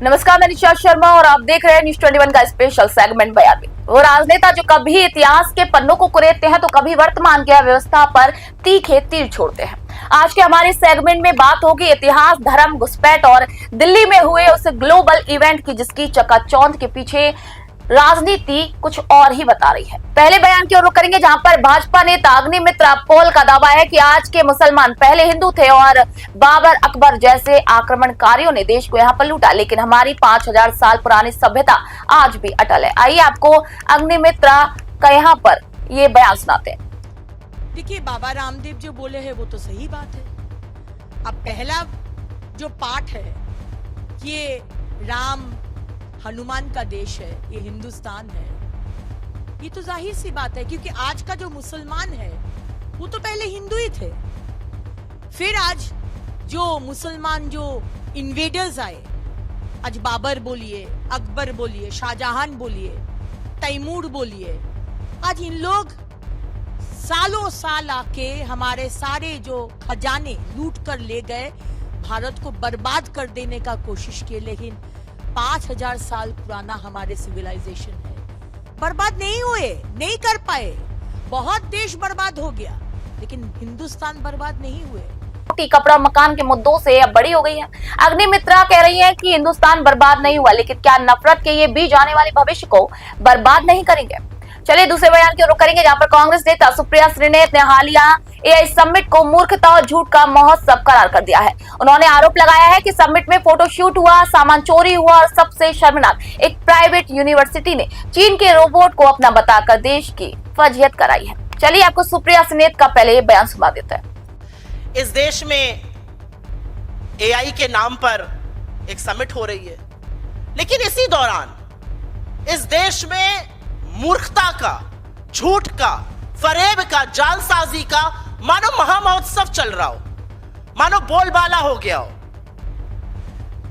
नमस्कार, मैं निशा शर्मा और आप देख रहे हैं न्यूज़ 21 का स्पेशल सेगमेंट बयान में। वो राजनेता जो कभी इतिहास के पन्नों को कुरेदते हैं तो कभी वर्तमान की व्यवस्था पर तीखे तीर छोड़ते हैं। आज के हमारे सेगमेंट में बात होगी इतिहास, धर्म, घुसपैठ और दिल्ली में हुए उस ग्लोबल इवेंट की जिसकी चकाचौंध के पीछे राजनीति कुछ और ही बता रही है। पहले बयान की ओर रुख करेंगे जहां पर भाजपा नेता अग्निमित्रा पोल का दावा है कि आज के मुसलमान पहले हिंदू थे और बाबर, अकबर जैसे आक्रमणकारियों ने देश को यहाँ पर लूटा, लेकिन हमारी 5000 साल पुरानी सभ्यता आज भी अटल है। आइए आपको अग्निमित्रा का यहाँ पर ये बयान सुनाते हैं। देखिए, बाबा रामदेव जो बोले हैं वो तो सही बात है। अब पहला जो पाठ है, ये राम हनुमान का देश है, ये हिंदुस्तान है, ये तो जाहिर सी बात है क्योंकि आज का जो मुसलमान है वो तो पहले हिंदू ही थे। फिर आज जो मुसलमान जो इन्वेडर्स आए, आज बाबर बोलिए, अकबर बोलिए, शाहजहां बोलिए, तैमूर बोलिए, आज इन लोग सालों साल आके हमारे सारे जो खजाने लूट कर ले गए, भारत को बर्बाद कर देने का कोशिश किए, लेकिन 5000 साल पुराना हमारे सिविलाइजेशन है, बर्बाद नहीं हुए, नहीं कर पाए। बहुत देश बर्बाद हो गया लेकिन हिंदुस्तान बर्बाद नहीं हुए। कपड़ा मकान के मुद्दों से अब बड़ी हो गई है। अग्निमित्रा कह रही है कि हिंदुस्तान बर्बाद नहीं हुआ, लेकिन क्या नफरत के ये बीज आने वाले भविष्य को बर्बाद नहीं करेंगे? चलिए दूसरे बयान की ओर रुख करेंगे जहां पर कांग्रेस नेता सुप्रिया श्रीनेत ने हालिया एआई समिट को मूर्खता और झूठ का महोत्सव करार कर दिया है। उन्होंने आरोप लगाया है कि समिट में फोटोशूट हुआ, सामान चोरी हुआ और सबसे शर्मनाक, एक प्राइवेट यूनिवर्सिटी ने चीन के रोबोट को अपना बताकर देश की फजीहत कराई है। चलिए आपको सुप्रिया श्रीनेत का पहले बयान सुना देते हैं। इस देश में एआई के नाम पर एक समिट हो रही है, लेकिन इसी दौरान इस देश में मूर्खता का, झूठ का, फरेब का, जालसाजी का मानो महामहोत्सव चल रहा हो, मानो बोलबाला हो गया हो।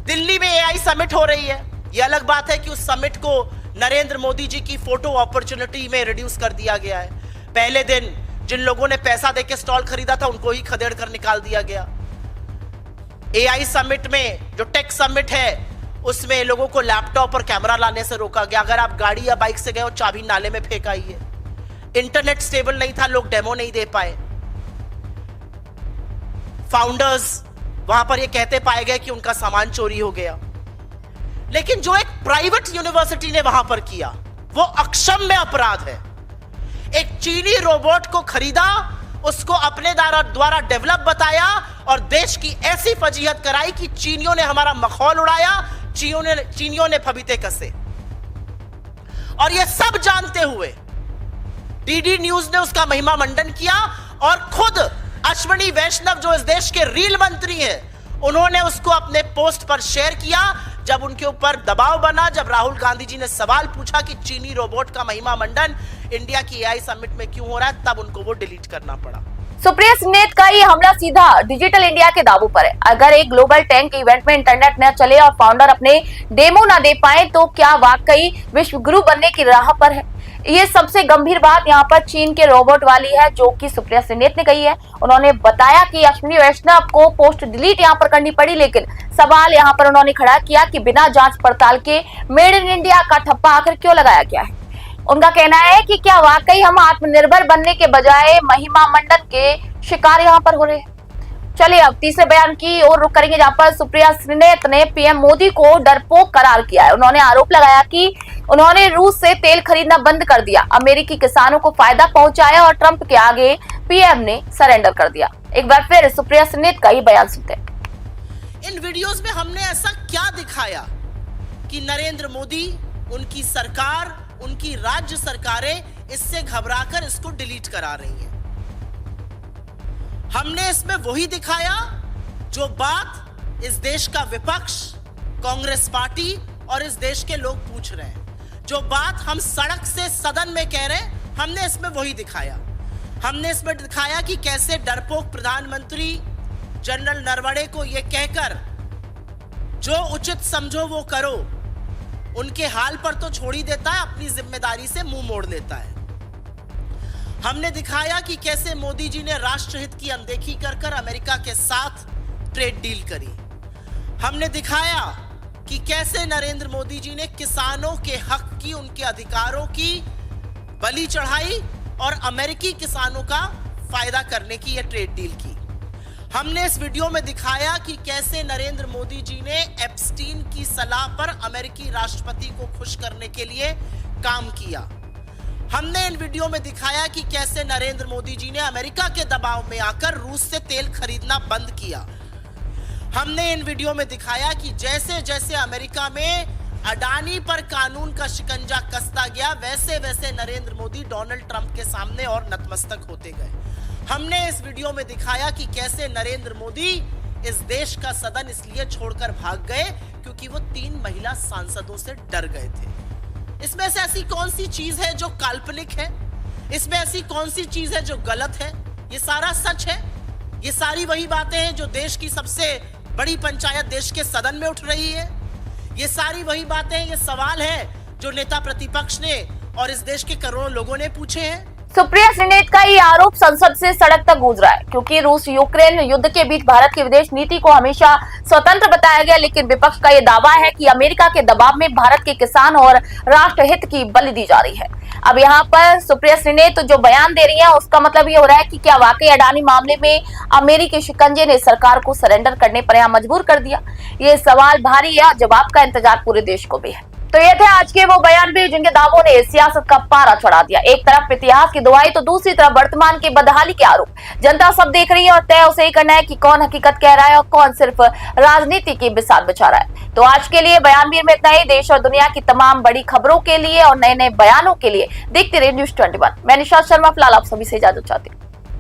दिल्ली में एआई समिट हो रही है। यह अलग बात है कि उस समिट को नरेंद्र मोदी जी की फोटो अपॉर्चुनिटी में रिड्यूस कर दिया गया है। पहले दिन जिन लोगों ने पैसा देके स्टॉल खरीदा था उनको ही खदेड़ कर निकाल दिया गया। एआई समिट में जो टेक समिट है उसमें लोगों को लैपटॉप और कैमरा लाने से रोका गया। अगर आप गाड़ी या बाइक से गए हो, चाबी नाले में फेंक आई है। इंटरनेट स्टेबल नहीं था, लोग डेमो नहीं दे पाए। फाउंडर्स वहां पर ये कहते पाए गए कि उनका सामान चोरी हो गया। लेकिन जो एक प्राइवेट यूनिवर्सिटी ने वहां पर किया वो अक्षम्य अपराध है। एक चीनी रोबोट को खरीदा, उसको अपने द्वारा डेवलप बताया और देश की ऐसी फजीहत कराई कि चीनियों ने हमारा मखौल उड़ाया, चीनियों ने फबीते कसे। और ये सब जानते हुए डीडी न्यूज ने उसका महिमा मंडन किया और खुद अश्विनी वैष्णव जो इस देश के रील मंत्री हैं, उन्होंने उसको अपने पोस्ट पर शेयर किया। जब उनके ऊपर दबाव बना, जब राहुल गांधी जी ने सवाल पूछा कि चीनी रोबोट का महिमा मंडन इंडिया की एआई समिट में क्यों हो रहा है, तब उनको वो डिलीट करना पड़ा। सुप्रिया श्रीनेत का ये हमला सीधा डिजिटल इंडिया के दावों पर है। अगर एक ग्लोबल टेक इवेंट में इंटरनेट न चले और फाउंडर अपने डेमो न दे पाए तो क्या वाकई विश्व गुरु बनने की राह पर है? ये सबसे गंभीर बात यहाँ पर चीन के रोबोट वाली है जो कि सुप्रिया श्रीनेत ने कही है। उन्होंने बताया कि अश्विनी वैष्णव को पोस्ट डिलीट यहाँ पर करनी पड़ी, लेकिन सवाल यहाँ पर उन्होंने खड़ा किया कि बिना जांच पड़ताल के मेड इन इंडिया का ठप्पा आखिर क्यों लगाया गया है। उनका कहना है कि क्या वाकई हम आत्मनिर्भर बनने के बजाय महिमा मंडन के शिकार यहाँ पर हो रहे हैं। चलिए अब तीसरे बयान की ओर रुख करेंगे जहां पर सुप्रिया श्रीनेत ने पीएम मोदी को डरपोक करार किया है। उन्होंने आरोप लगाया कि उन्होंने रूस से तेल खरीदना बंद कर दिया, अमेरिकी किसानों को फायदा पहुंचाया और ट्रंप के आगे पीएम ने सरेंडर कर दिया। एक बार फिर सुप्रिया श्रीनेत का ही बयान सुनते हैं। इन वीडियोस में हमने ऐसा क्या दिखाया कि नरेंद्र मोदी, उनकी सरकार, उनकी राज्य सरकारें इससे घबराकर इसको डिलीट करा रही हैं? हमने इसमें वही दिखाया जो बात इस देश का विपक्ष, कांग्रेस पार्टी और इस देश के लोग पूछ रहे हैं। जो बात हम सड़क से सदन में कह रहे हैं, हमने इसमें वही दिखाया। हमने इसमें दिखाया कि कैसे डरपोक प्रधानमंत्री जनरल नरवणे को यह कहकर जो उचित समझो वो करो, उनके हाल पर तो छोड़ ही देता है, अपनी जिम्मेदारी से मुंह मोड़ लेता है। हमने दिखाया कि कैसे मोदी जी ने राष्ट्रहित की अनदेखी कर अमेरिका के साथ ट्रेड डील करी। हमने दिखाया कि कैसे नरेंद्र मोदी जी ने किसानों के हक की, उनके अधिकारों की बलि चढ़ाई और अमेरिकी किसानों का फायदा करने की यह ट्रेड डील की। हमने इस वीडियो में दिखाया कि कैसे नरेंद्र मोदी जी ने एप्स्टीन की सलाह पर अमेरिकी राष्ट्रपति को खुश करने के लिए काम किया। हमने इन वीडियो में दिखाया कि कैसे नरेंद्र मोदी जी ने अमेरिका के दबाव में आकर रूस से तेल खरीदना बंद किया। हमने इन वीडियो में दिखाया कि जैसे जैसे अमेरिका में अडानी पर कानून का शिकंजा कसता गया, वैसे वैसे नरेंद्र मोदी डोनाल्ड ट्रंप के सामने और नतमस्तक होते गए। हमने इस वीडियो में दिखाया कि कैसे नरेंद्र मोदी इस देश का सदन इसलिए छोड़कर भाग गए क्योंकि वो 3 महिला सांसदों से डर गए थे। इसमें से ऐसी कौन सी चीज है जो काल्पनिक है? इसमें ऐसी कौन सी चीज है जो गलत है? ये सारा सच है। ये सारी वही बातें हैं जो देश की सबसे बड़ी पंचायत देश के सदन में उठ रही है। ये सारी वही बातें हैं, ये सवाल है जो नेता प्रतिपक्ष ने और इस देश के करोड़ों लोगों ने पूछे हैं। सुप्रिया श्रीनेत का ये आरोप संसद से सड़क तक गूंज रहा है क्योंकि रूस यूक्रेन युद्ध के बीच भारत की विदेश नीति को हमेशा स्वतंत्र बताया गया, लेकिन विपक्ष का ये दावा है कि अमेरिका के दबाव में भारत के किसान और राष्ट्रहित की बलि दी जा रही है। अब यहाँ पर सुप्रिया श्रीनेत जो बयान दे रही है उसका मतलब ये हो रहा है कि क्या वाकई अडानी मामले में अमेरिकी शिकंजे ने सरकार को सरेंडर करने पर यहाँ मजबूर कर दिया? ये सवाल भारी है, जवाब का इंतजार पूरे देश को भी है। तो ये थे आज के वो बयान भी जिनके दावों ने सियासत का पारा चढ़ा दिया। एक तरफ इतिहास की दुआई तो दूसरी तरफ वर्तमान की बदहाली के आरोप। जनता सब देख रही है और तय उसे ही करना है कि कौन हकीकत कह रहा है और कौन सिर्फ राजनीति की बिसात बचा रहा है। तो आज के लिए बयानवीर में इतना ही। देश और दुनिया की तमाम बड़ी खबरों के लिए और नए नए बयानों के लिए देखते रहिए न्यूज़ 21। मैं निशा शर्मा फिलहाल आप सभी से इजाजत चाहती हूँ।